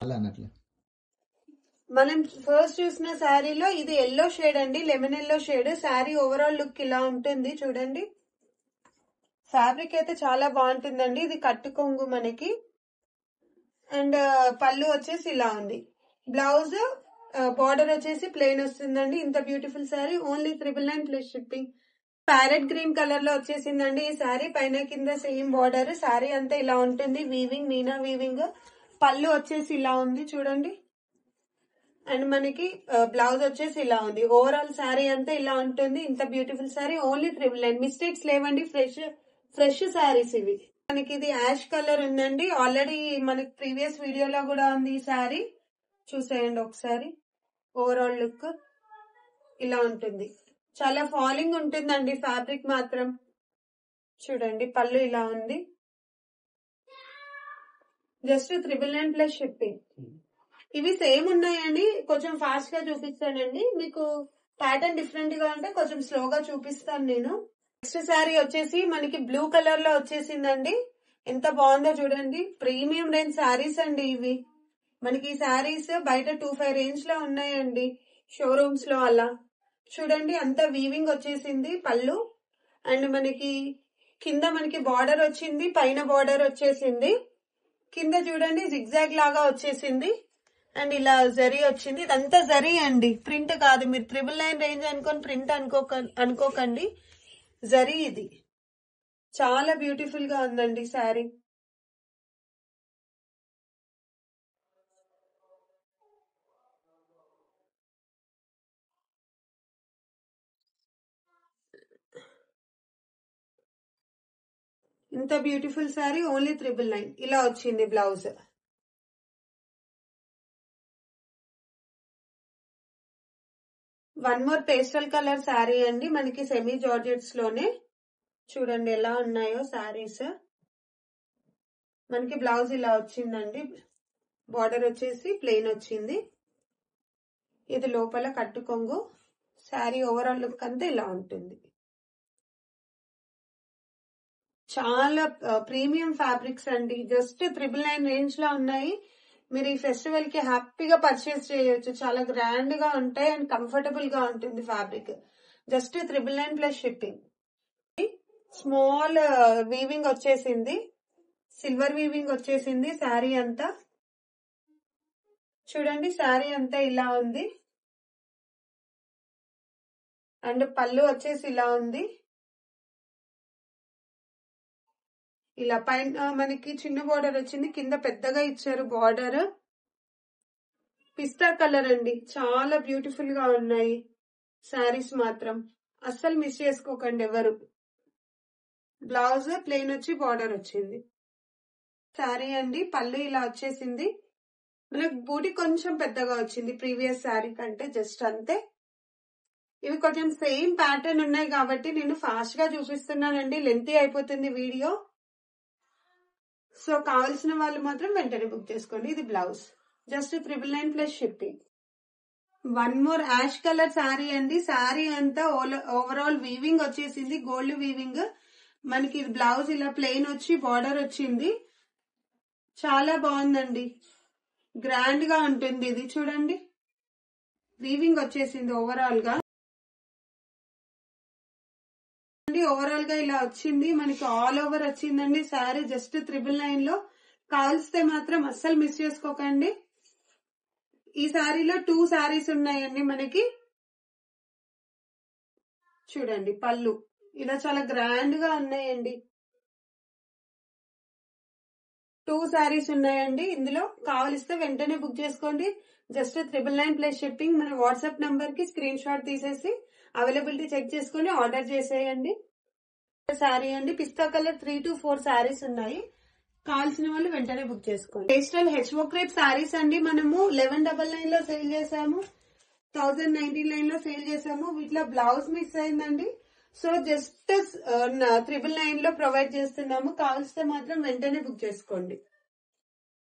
అలా అన్నట్లే. మనం ఫస్ట్ చూసిన శారీలో ఇది ఎల్లో షేడ్ అండి, lemon yellow shade. Sari overall look ఇలా ఉంటుంది చూడండి. ఫ్యాబ్రిక్ అయితే చాలా బాగుంటుందండి. ఇది కట్టు కొంగు మనకి. అండ్ పళ్ళు వచ్చేసి ఇలా ఉంది. బ్లౌజ్ బార్డర్ వచ్చేసి ప్లెయిన్ వస్తుందండి. ఇంత beautiful sari only 999 plus shipping. Parrot green colour లో వచ్చేసిందండి ఈ శారీ. పైన కింద సేమ్ బార్డర్. శారీ అంతా ఇలా ఉంటుంది. Weaving, Meena weaving. పళ్ళు వచ్చేసి ఇలా ఉంది చూడండి. అండ్ మనకి బ్లౌజ్ వచ్చేసి ఇలా ఉంది. ఓవరాల్ శారీ అంతా ఇలా ఉంటుంది. ఇంత బ్యూటిఫుల్ శారీ ఓన్లీ 999. మిస్టేక్స్ లేవండి. ఫ్రెష్ శారీస్ ఇవి. మనకి ఇది యాష్ కలర్ ఉందండి. ఆల్రెడీ మనకి ప్రీవియస్ వీడియోలో కూడా ఉంది ఈ శారీ. చూసేయండి ఒకసారి. ఓవరాల్ లుక్ ఇలా ఉంటుంది. చాలా ఫాలింగ్ ఉంటుందండి ఫ్యాబ్రిక్ మాత్రం. చూడండి పళ్ళు ఇలా ఉంది. Just 999 plus shipping. ఇవి సేమ్ ఉన్నాయండి. కొంచెం ఫాస్ట్ గా చూపిస్తానండి. మీకు ప్యాటర్న్ డిఫరెంట్ గా ఉంటే కొంచెం స్లోగా చూపిస్తాను నేను. నెక్స్ట్ శారీ వచ్చేసి మనకి బ్లూ కలర్ లో వచ్చేసిందండి. ఎంత బాగుందో చూడండి. ప్రీమియం రేంజ్ శారీస్ అండి ఇవి. మనకి ఈ శారీస్ బయట 25 రేంజ్ లో ఉన్నాయండి షోరూమ్స్ లో. అలా చూడండి అంత వీవింగ్ వచ్చేసింది పళ్ళు. అండ్ మనకి కింద మనకి బార్డర్ వచ్చింది, పైన బార్డర్ వచ్చేసింది. కింద చూడండి జిగ్జాగ్ లాగా వచ్చేసింది. అండ్ ఇలా జరీ వచ్చింది. ఇదంతా జరీ అండి, ప్రింట్ కాదు. మీరు 999 రేంజ్ అనుకొని ప్రింట్ అనుకోకండి. జరీ ఇది. చాలా బ్యూటిఫుల్ గా ఉందండి శారీ. ఇంత బ్యూటిఫుల్ శారీ ఓన్లీ 999. ఇలా వచ్చింది blouse. One more pastel colour sari అండి. మనకి సెమీ జార్జెట్స్ లోనే. చూడండి ఎలా ఉన్నాయో శారీస్. మనకి బ్లౌజ్ ఇలా వచ్చిందండి. బార్డర్ వచ్చేసి ప్లెయిన్ వచ్చింది. ఇది లోపల కట్టు కొంగు. శారీ ఓవరాల్ లుక్ అంతా ఇలా ఉంటుంది. చాలా ప్రీమియం ఫ్యాబ్రిక్స్ అండి. జస్ట్ 999 రేంజ్ లో ఉన్నాయి. మీరు ఈ ఫెస్టివల్ కి హ్యాపీగా పర్చేస్ చేయొచ్చు. చాలా గ్రాండ్ గా ఉంటాయి అండ్ కంఫర్టబుల్ గా ఉంటుంది fabric. Just 999 plus shipping. Small weaving వచ్చేసింది. సిల్వర్ వీవింగ్ వచ్చేసింది శారీ అంతా. చూడండి శారీ అంతా ఇలా ఉంది. అండ్ పళ్ళు వచ్చేసి ఇలా ఉంది. ఇలా పైన మనకి చిన్న బార్డర్ వచ్చింది, కింద పెద్దగా ఇచ్చారు బార్డర్. పిస్తా కలర్ అండి. చాలా బ్యూటిఫుల్ గా ఉన్నాయి శారీస్ మాత్రం. అస్సలు మిస్ చేసుకోకండి ఎవరు. బ్లౌజ్ ప్లెయిన్ వచ్చి బార్డర్ వచ్చింది. శారీ అండి. పళ్ళు ఇలా వచ్చేసింది. మనకి బూటీ కొంచెం పెద్దగా వచ్చింది ప్రీవియస్ శారీ కంటే, జస్ట్ అంతే. ఇవి కొంచెం సేమ్ ప్యాటర్న్ ఉన్నాయి కాబట్టి నేను ఫాస్ట్ గా చూపిస్తున్నానండి. లెంతీ అయిపోతుంది వీడియో. సో కావాల్సిన వాళ్ళు మాత్రం వెంటనే బుక్ చేసుకోండి. ఇది blouse. Just 999 plus shipping. One more ash colour sari అండి. శారీ అంతా ఓవరాల్ వీవింగ్ వచ్చేసింది, గోల్డ్ వీవింగ్. మనకి ఇది బ్లౌజ్ ఇలా ప్లెయిన్ వచ్చి బార్డర్ వచ్చింది. చాలా బాగుందండి. గ్రాండ్ గా ఉంటుంది ఇది. చూడండి వీవింగ్ వచ్చేసింది ఓవరాల్ గా. ఓవరాల్ గా ఇలా వచ్చింది. మనకి ఆల్ ఓవర్ వచ్చిందండి శారీ. జస్ట్ 999 లో. కాల్స్తే మాత్రం అస్సలు మిస్ చేసుకోకండి. ఈ శారీలో 2 శారీస్ ఉన్నాయండి మనకి. చూడండి పళ్ళు ఇలా చాలా గ్రాండ్ గా ఉన్నాయండి. 2 శారీస్ ఉన్నాయండి ఇందులో. కావలిస్తే వెంటనే బుక్ చేసుకోండి. Just 999 plus shipping. మన వాట్సాప్ నంబర్ కి స్క్రీన్ షాట్ తీసేసి అవైలబిలిటీ చెక్ చేసుకుని ఆర్డర్ చేసేయండి. శారీ అండి. పిస్తా కలర్ 3 to 4 శారీస్ ఉన్నాయి. కావాల్సిన వాళ్ళు వెంటనే బుక్ చేసుకోండి. పేస్టల్ హెచ్ఓ క్రేప్ శారీస్ అండి. మనము 1199 లో సేల్ చేసాము, 1099 లో సేల్ చేసాము. వీటిలో బ్లౌజ్ మిస్ అయిందండి. సో జస్ట్ 999 లో ప్రొవైడ్ చేస్తున్నాము. కావాల్స్తే మాత్రం వెంటనే బుక్ చేసుకోండి.